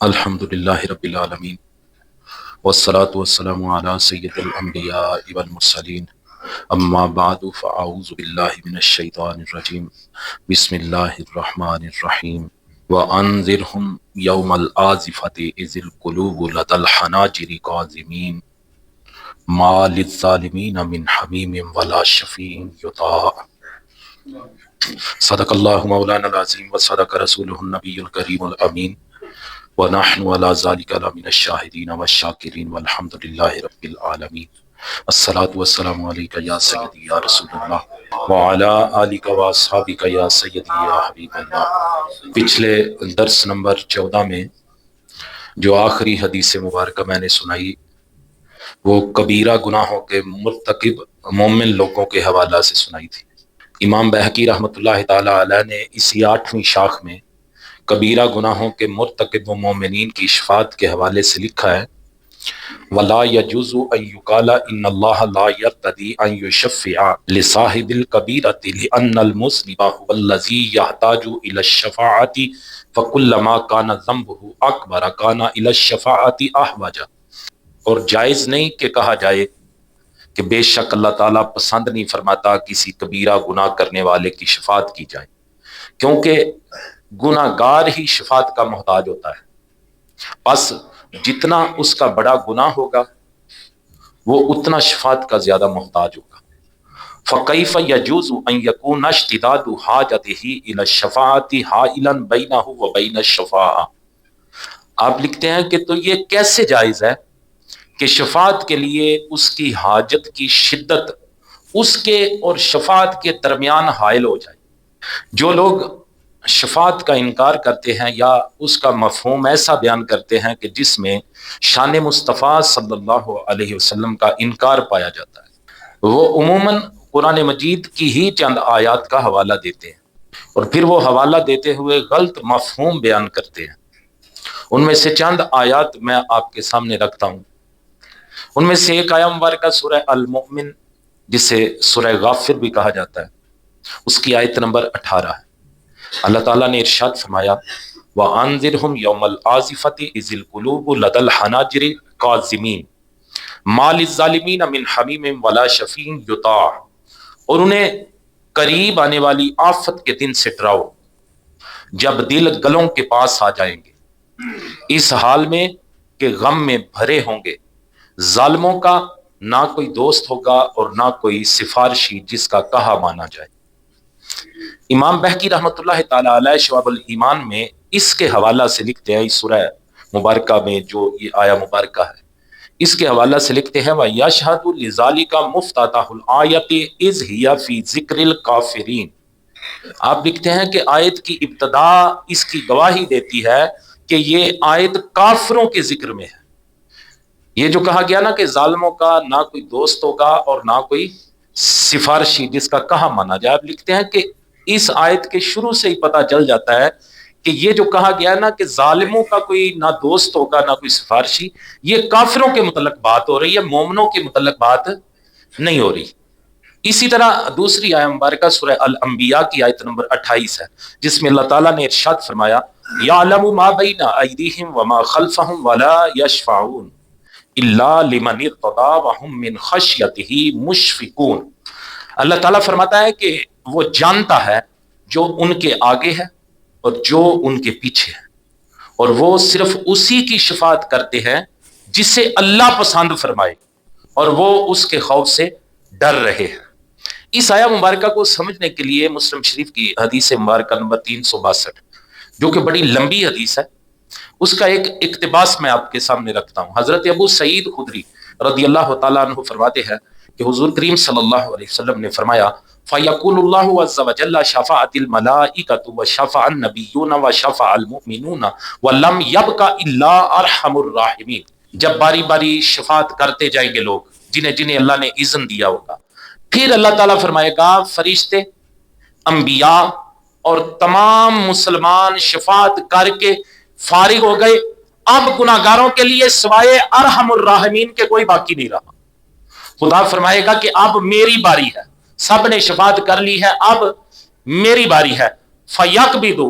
الحمدللہ رب العالمین والصلاة والسلام علی سید الانبیاء والمرسلین اما بعد فاعوذ باللہ من الشیطان الرجیم بسم اللہ الرحمن الرحیم وانذرہم یوم الآزفۃ اذ القلوب لدی الحناجر کاظمین ما للظالمین من حمیم ولا شفیع یطاع۔ صدق اللہ مولانا العظیم وصدق رسولہ النبی الکریم الامین وَنَحْنُ عَلَى ذَلِكَ لَمِنَ الشَّاهِدِينَ وَالشَّاكِرِينَ وَالْحَمْدُ لِلَّهِ رَبِّ الْعَالَمِينَ الصلاة والسلام علیکہ یا سیدی یا رسول اللہ وعلی آلکہ واصحابکہ یا سیدی یا حبیب اللہ۔ پچھلے درس نمبر 14 میں جو آخری حدیث مبارکہ میں نے سنائی وہ کبیرہ گناہوں کے مرتکب مومن لوگوں کے حوالہ سے سنائی تھی۔ امام بہقی رحمۃ اللہ تعالی علیہ نے اسی 8ویں شاخ میں کبیرہ گناہوں کے مرتکب و مومنین کی شفاعت کے حوالے سے لکھا ہے وَلَا يَجُوزُ أَن يُقَالَ إِنَّ اللَّهَ لَا يَرْتَضِي أَن يُشَفِّعَ لِصَاحِبِ الْكَبِيرَةِ لِأَنَّ الْمُذْنِبَ هُوَ الَّذِي يَحْتَاجُ إِلَى الشَّفَاعَةِ فَكُلَّمَا كَانَ ذَنبُهُ أَكْبَرَ كَانَ إِلَى الشَّفَاعَةِ أَحْوَجَ۔ اور جائز نہیں کہ کہا جائے کہ بے شک اللہ تعالیٰ پسند نہیں فرماتا کسی کبیرہ گناہ کرنے والے کی شفاعت کی جائے، کیونکہ گناہ گار ہی شفاعت کا محتاج ہوتا ہے، پس جتنا اس کا بڑا گناہ ہوگا وہ اتنا شفاعت کا زیادہ محتاج ہوگا۔ فَكَيْفَ يَجُوزُ أَن يَكُونَ اشْتِدَادُ حَاجَتِهِ إِلَى الشَّفَاعَةِ حَائِلًا بَيْنَهُ وَبَيْنَ الشَّفَاعَةِ۔ آپ لکھتے ہیں کہ تو یہ کیسے جائز ہے کہ شفاعت کے لیے اس کی حاجت کی شدت اس کے اور شفاعت کے درمیان حائل ہو جائے۔ جو لوگ شفاعت کا انکار کرتے ہیں یا اس کا مفہوم ایسا بیان کرتے ہیں کہ جس میں شان مصطفیٰ صلی اللہ علیہ وسلم کا انکار پایا جاتا ہے، وہ عموماً قرآن مجید کی ہی چند آیات کا حوالہ دیتے ہیں اور پھر وہ حوالہ دیتے ہوئے غلط مفہوم بیان کرتے ہیں۔ ان میں سے چند آیات میں آپ کے سامنے رکھتا ہوں۔ ان میں سے ایک آیت مبارکہ سورہ المؤمن جسے سورہ غافر بھی کہا جاتا ہے، اس کی آیت نمبر 18 ہے۔ اللہ تعالیٰ نے ارشاد فرمایا وَأَنذِرْهُمْ يَوْمَ الْآزِفَةِ إِذِ الْقُلُوبُ لَدَى الْحَنَاجِرِ كَاظِمِينَ مَا لِلظَّالِمِينَ مِنْ حَمِيمٍ وَلَا شَفِيعٍ يُطَاعُ۔ اور انہیں قریب آنے والی آفت کے دن سے ڈراؤ جب دل گلوں کے پاس آ جائیں گے، اس حال میں کہ غم میں بھرے ہوں گے۔ ظالموں کا نہ کوئی دوست ہوگا اور نہ کوئی سفارشی جس کا کہا مانا جائے۔ امام بہقی رحمۃ اللہ تعالی علیہ شعب الایمان میں اس کے حوالہ سے لکھتے ہیں، اس سورہ مبارکہ میں جو یہ آیا مبارکہ ہے اس کے حوالہ سے لکھتے ہیں وَيَشْهَدُ لِذَلِكَ مُفْتَتَحُ الْآيَةِ إِذْ هِيَ فِي ذِكْرِ الْكَافِرِينَ۔ آپ لکھتے ہیں کہ آیت کی ابتدا اس کی گواہی دیتی ہے کہ یہ آیت کافروں کے ذکر میں ہے۔ یہ جو کہا گیا نا کہ ظالموں کا نہ کوئی دوست ہوگا اور نہ کوئی سفارشی جس کا کہا مانا جائے، آپ لکھتے ہیں کہ اس آیت کے شروع سے ہی پتہ چل جاتا ہے کہ یہ جو کہا گیا ہے نا کہ ظالموں کا کوئی نہ دوست ہوگا نہ کوئی سفارشی، یہ کافروں کے متعلق بات ہو رہی ہے، مومنوں کے متعلق بات نہیں ہو رہی۔ اسی طرح دوسری آیت مبارکہ سورہ الانبیاء کی آیت نمبر 28 ہے جس میں اللہ تعالیٰ نے ارشاد فرمایا یعلم ما بین ایدیہم وما خلفہم ولا یشفعون الا لمن ارتضی وہم من خشیتہ مشفقون۔ اللہ تعالیٰ فرماتا ہے کہ وہ جانتا ہے جو ان کے آگے ہے اور جو ان کے پیچھے ہے، اور وہ صرف اسی کی شفاعت کرتے ہیں جسے اللہ پسند فرمائے اور وہ اس کے خوف سے ڈر رہے ہیں۔ اس آیہ مبارکہ کو سمجھنے کے لیے مسلم شریف کی حدیث مبارکہ نمبر 362 جو کہ بڑی لمبی حدیث ہے، اس کا ایک اقتباس میں آپ کے سامنے رکھتا ہوں۔ حضرت ابو سعید خدری رضی اللہ تعالیٰ عنہ فرماتے ہیں کہ حضور کریم صلی اللہ علیہ وسلم نے فرمایا فَيَقُولُ اللَّهُ عَزَّ وَجَلَّ شَفَعَتِ الْمَلَائِكَةُ وَشَفَعَ النَّبِيُّونَ وَشَفَعَ الْمُؤْمِنُونَ وَلَمْ يَبْقَ إِلَّا أَرْحَمُ الرَّاحِمِينَ۔ جب باری باری شفاعت کرتے جائیں گے لوگ جنہیں جنہیں اللہ نے اذن دیا ہوگا، پھر اللہ تعالیٰ فرمائے گا فرشتے، انبیاء اور تمام مسلمان شفاعت کر کے فارغ ہو گئے، اب گناہگاروں کے لیے سوائے ارحم الراحمین کے کوئی باقی نہیں رہا۔ خدا فرمائے گا کہ اب میری باری ہے، سب نے شفاعت کر لی ہے، اب میری باری ہے۔ فَيَقْبِضُ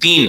3,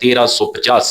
1350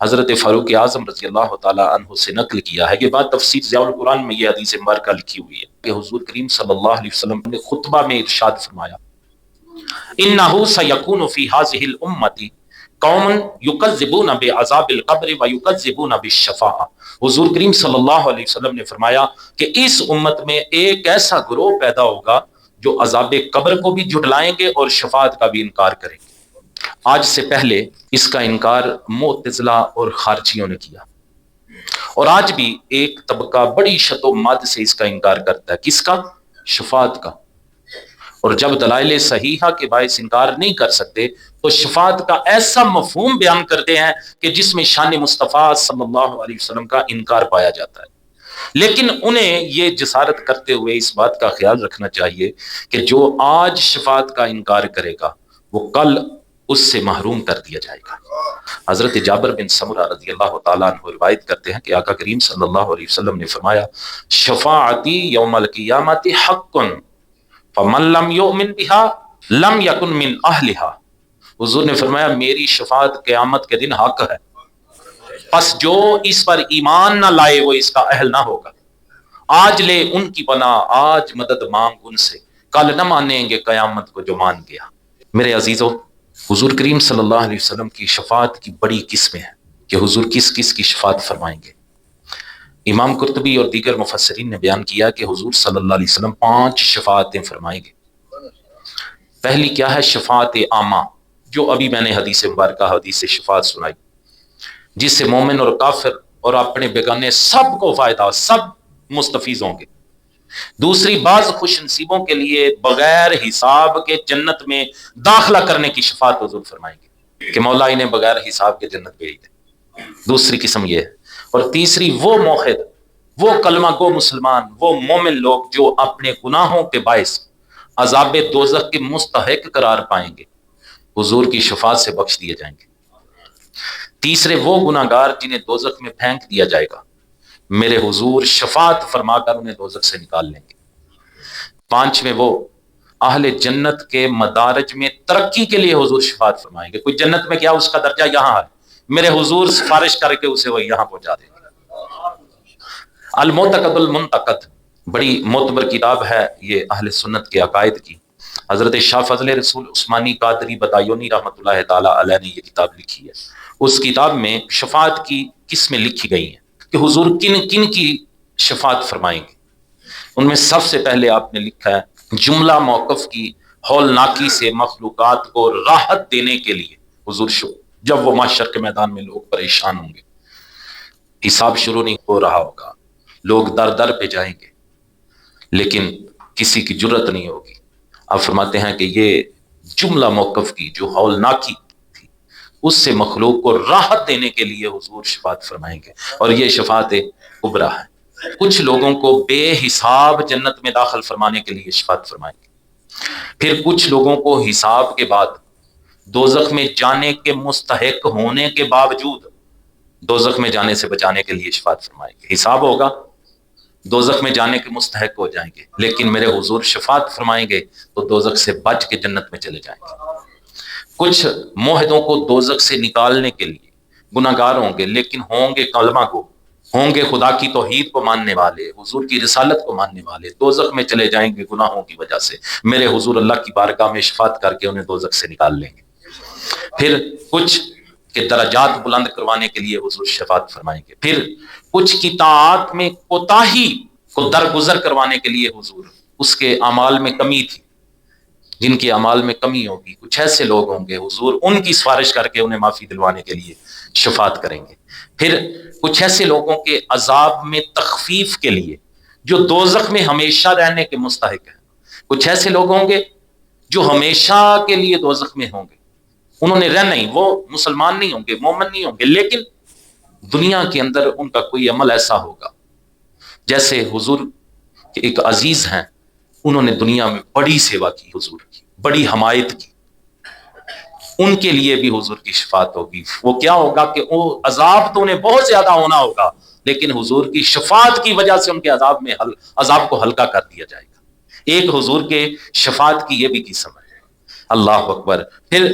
حضرت فاروق اعظم رضی اللہ تعالی عنہ سے نقل کیا ہے، یہ بات تفسیر ضیاء القرآن میں یہ حدیث مبارکہ لکھی ہوئی ہے کہ حضور کریم صلی اللہ علیہ وسلم نے خطبہ میں ارشاد فرمایا، انہ سیکون فی ہذہ الامۃ قوم یکذبون بعذاب القبر ویکذبون بالشفاعہ۔ حضور کریم صلی اللہ علیہ وسلم نے فرمایا کہ اس امت میں ایک ایسا گروہ پیدا ہوگا جو عذاب قبر کو بھی جھٹلائیں گے اور شفاعت کا بھی انکار کریں گے۔ آج سے پہلے اس کا انکار معتزلہ اور خارجیوں نے کیا، اور آج بھی ایک طبقہ بڑی شد و مد سے اس کا انکار کرتا ہے۔ کس کا؟ شفاعت کا۔ اور جب دلائل صحیحہ کے باعث انکار نہیں کر سکتے تو شفاعت کا ایسا مفہوم بیان کرتے ہیں کہ جس میں شان مصطفیٰ صلی اللہ علیہ وسلم کا انکار پایا جاتا ہے۔ لیکن انہیں یہ جسارت کرتے ہوئے اس بات کا خیال رکھنا چاہیے کہ جو آج شفاعت کا انکار کرے گا وہ کل اس سے محروم کر دیا جائے گا۔ حضرت جابر بن سمرہ رضی اللہ تعالیٰ عنہ روایت کرتے ہیں کہ آقا کریم صلی اللہ علیہ وسلم نے فرمایا، شفاعتی یوم القیامت حق فمن لم یؤمن بها لم یکن من اہلها۔ حضور نے فرمایا میری شفاعت قیامت کے دن حق ہے، پس جو اس پر ایمان نہ لائے وہ اس کا اہل نہ ہوگا۔ آج لے ان کی پناہ، آج مدد مانگ ان سے، کل نہ مانیں گے قیامت کو جو مان گیا۔ میرے عزیزو، حضور کریم صلی اللہ علیہ وسلم کی شفاعت کی بڑی قسمیں ہیں کہ حضور کس کس کی شفاعت فرمائیں گے۔ امام قرطبی اور دیگر مفسرین نے بیان کیا کہ حضور صلی اللہ علیہ وسلم 5 شفاعتیں فرمائیں گے۔ پہلی کیا ہے؟ شفاعت عامہ، جو ابھی میں نے حدیث مبارکہ حدیث شفاعت سنائی، جس سے مومن اور کافر اور اپنے بیگانے سب کو فائدہ، سب مستفیض ہوں گے۔ دوسری، بعض خوش نصیبوں کے لیے بغیر حساب کے جنت میں داخلہ کرنے کی شفاعت حضور فرمائیں گے کہ مولا انہیں بغیر حساب کے جنت بھیج دے۔ دوسری قسم یہ ہے۔ اور تیسری، وہ موحد، وہ کلمہ گو مسلمان، وہ مومن لوگ جو اپنے گناہوں کے باعث عذاب دوزخ کے مستحق قرار پائیں گے، حضور کی شفاعت سے بخش دیے جائیں گے۔ تیسرے، وہ گناہگار جنہیں دوزخ میں پھینک دیا جائے گا، میرے حضور شفاعت فرما کر انہیں دوزخ سے نکال لیں گے۔ پانچویں، وہ اہل جنت کے مدارج میں ترقی کے لیے حضور شفاعت فرمائیں گے۔ کوئی جنت میں کیا اس کا درجہ یہاں ہے، میرے حضور سفارش کر کے اسے وہ یہاں پہنچا دیں گے۔ المعتقد المنتقد بڑی معتبر کتاب ہے یہ اہل سنت کے عقائد کی۔ حضرت شاہ فضل رسول عثمانی قادری بدایونی رحمۃ اللہ تعالی علیہ نے یہ کتاب لکھی ہے۔ اس کتاب میں شفاعت کی قسمیں لکھی گئی ہیں کہ حضور کن کن کی شفاعت فرمائیں گے۔ ان میں سب سے پہلے آپ نے لکھا ہے، جملہ موقف کی ہولناکی سے مخلوقات کو راحت دینے کے لیے حضور جب وہ محشر کے میدان میں لوگ پریشان ہوں گے، حساب شروع نہیں ہو رہا ہوگا، لوگ در در پہ جائیں گے لیکن کسی کی جرت نہیں ہوگی، آپ فرماتے ہیں کہ یہ جملہ موقف کی جو ہولناکی تھی اس سے مخلوق کو راحت دینے کے لیے حضور شفاعت فرمائیں گے، اور یہ شفاعت کبریٰ ہے۔ کچھ لوگوں کو بے حساب جنت میں داخل فرمانے کے لیے شفاعت فرمائیں گے۔ پھر کچھ لوگوں کو حساب کے بعد دوزخ میں جانے کے مستحق ہونے کے باوجود دوزخ میں جانے سے بچانے کے لیے شفاعت فرمائیں گے۔ حساب ہوگا، دوزخ میں جانے کے مستحق ہو جائیں گے، لیکن میرے حضور شفاعت فرمائیں گے تو دوزخ سے بچ کے جنت میں چلے جائیں گے۔ کچھ موحدوں کو دوزخ سے نکالنے کے لیے گناہگار ہوں گے لیکن ہوں گے کلمہ کو، ہوں گے خدا کی توحید کو ماننے والے، حضور کی رسالت کو ماننے والے، دوزخ میں چلے جائیں گے گناہوں کی وجہ سے، میرے حضور اللہ کی بارگاہ میں شفاعت کر کے انہیں دوزخ سے نکال لیں گے۔ پھر کچھ کے درجات بلند کروانے کے لیے حضور شفاعت فرمائیں گے۔ پھر کچھ کی طاعت میں کوتاہی کو درگزر کروانے کے لیے حضور، اس کے اعمال میں کمی تھی، جن کے اعمال میں کمی ہوگی، کچھ ایسے لوگ ہوں گے، حضور ان کی سفارش کر کے انہیں معافی دلوانے کے لیے شفاعت کریں گے۔ پھر کچھ ایسے لوگوں کے عذاب میں تخفیف کے لیے جو دوزخ میں ہمیشہ رہنے کے مستحق ہیں، کچھ ایسے لوگ ہوں گے جو ہمیشہ کے لیے دوزخ میں ہوں گے، انہوں نے رہنا ہی، وہ مسلمان نہیں ہوں گے، مومن نہیں ہوں گے، لیکن دنیا کے اندر ان کا کوئی عمل ایسا ہوگا جیسے حضور کے ایک عزیز ہیں، انہوں نے دنیا میں بڑی سیوا کی، حضور کی بڑی حمایت کی، ان کے لیے بھی حضور کی شفاعت ہوگی۔ وہ کیا ہوگا کہ وہ عذاب تو انہیں بہت زیادہ ہونا ہوگا لیکن حضور کی شفاعت کی وجہ سے ان کے عذاب کو ہلکا کر دیا جائے گا۔ ایک حضور کے شفاعت کی یہ بھی قسم ہے۔ اللہ اکبر۔ پھر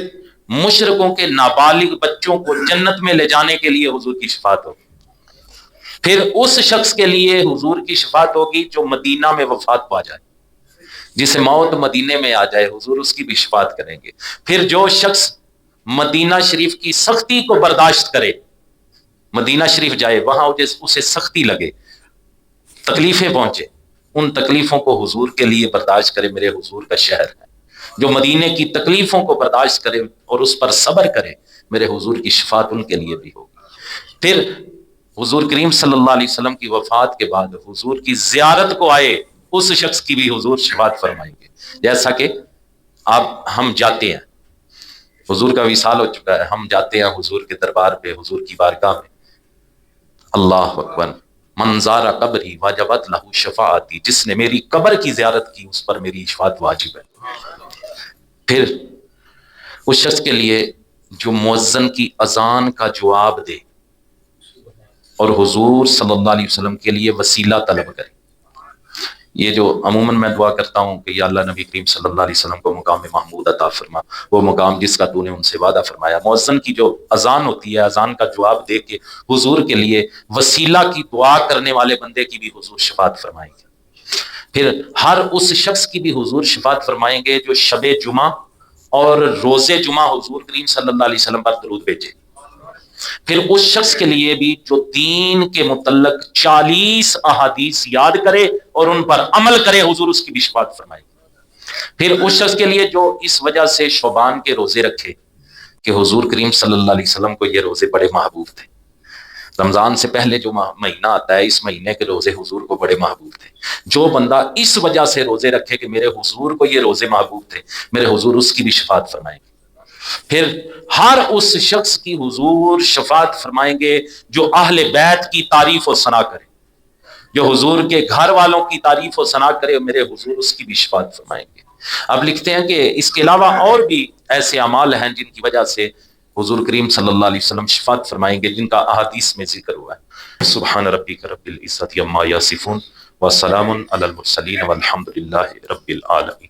مشرکوں کے نابالغ بچوں کو جنت میں لے جانے کے لیے حضور کی شفاعت ہوگی۔ پھر اس شخص کے لیے حضور کی شفاعت ہوگی جو مدینہ میں وفات پا جائے، جسے موت مدینے میں آ جائے، حضور اس کی بھی شفاعت کریں گے۔ پھر جو شخص مدینہ شریف کی سختی کو برداشت کرے، مدینہ شریف جائے، وہاں اسے سختی لگے، تکلیفیں پہنچے، ان تکلیفوں کو حضور کے لیے برداشت کرے، میرے حضور کا شہر ہے، جو مدینے کی تکلیفوں کو برداشت کرے اور اس پر صبر کرے، میرے حضور کی شفاعت ان کے لیے بھی ہوگی۔ پھر حضور کریم صلی اللہ علیہ وسلم کی وفات کے بعد حضور کی زیارت کو آئے اس شخص کی بھی حضور شفاعت فرمائیں گے، جیسا کہ ہم جاتے ہیں، حضور کا وصال ہو چکا ہے، ہم جاتے ہیں حضور کے دربار پہ، حضور کی بارگاہ میں، اللہ اکبر، من زار قبری واجبت لہ شفاعتی، جس نے میری قبر کی زیارت کی اس پر میری شفاعت واجب ہے۔ پھر اس شخص کے لیے جو مؤذن کی اذان کا جواب دے اور حضور صلی اللہ علیہ وسلم کے لیے وسیلہ طلب کرے، یہ جو عموماً میں دعا کرتا ہوں کہ یا اللہ نبی کریم صلی اللہ علیہ وسلم کو مقام محمود عطا فرما، وہ مقام جس کا تو نے ان سے وعدہ فرمایا۔ مؤذن کی جو اذان ہوتی ہے، اذان کا جواب دے کے حضور کے لیے وسیلہ کی دعا کرنے والے بندے کی بھی حضور شفاعت فرمائیں گے۔ پھر ہر اس شخص کی بھی حضور شفاعت فرمائیں گے جو شب جمعہ اور روز جمعہ حضور کریم صلی اللہ علیہ وسلم پر درود بھیجے۔ پھر اس شخص کے لیے بھی جو دین کے متعلق 40 احادیث یاد کرے اور ان پر عمل کرے، حضور اس کی بھی شفاعت فرمائے گی۔ پھر اس شخص کے لیے جو اس وجہ سے شعبان کے روزے رکھے کہ حضور کریم صلی اللہ علیہ وسلم کو یہ روزے بڑے محبوب تھے، رمضان سے پہلے جو مہینہ آتا ہے اس مہینے کے روزے حضور کو بڑے محبوب تھے، جو بندہ اس وجہ سے روزے رکھے کہ میرے حضور کو یہ روزے محبوب تھے، میرے حضور اس کی بھی شفاعت فرمائیں گے۔ پھر ہر اس شخص کی حضور شفاعت فرمائیں گے جو اہل بیت کی تعریف و ثنا کرے، جو حضور کے گھر والوں کی تعریف و ثنا کرے، میرے حضور اس کی بھی شفاعت فرمائیں گے۔ اب لکھتے ہیں کہ اس کے علاوہ اور بھی ایسے اعمال ہیں جن کی وجہ سے حضور کریم صلی اللہ علیہ وسلم شفاعت فرمائیں گے، جن کا احادیث میں ذکر ہوا ہے۔ سبحان ربک رب العزت عما یصفون وسلام علی المرسلین والحمد للہ رب العالمین۔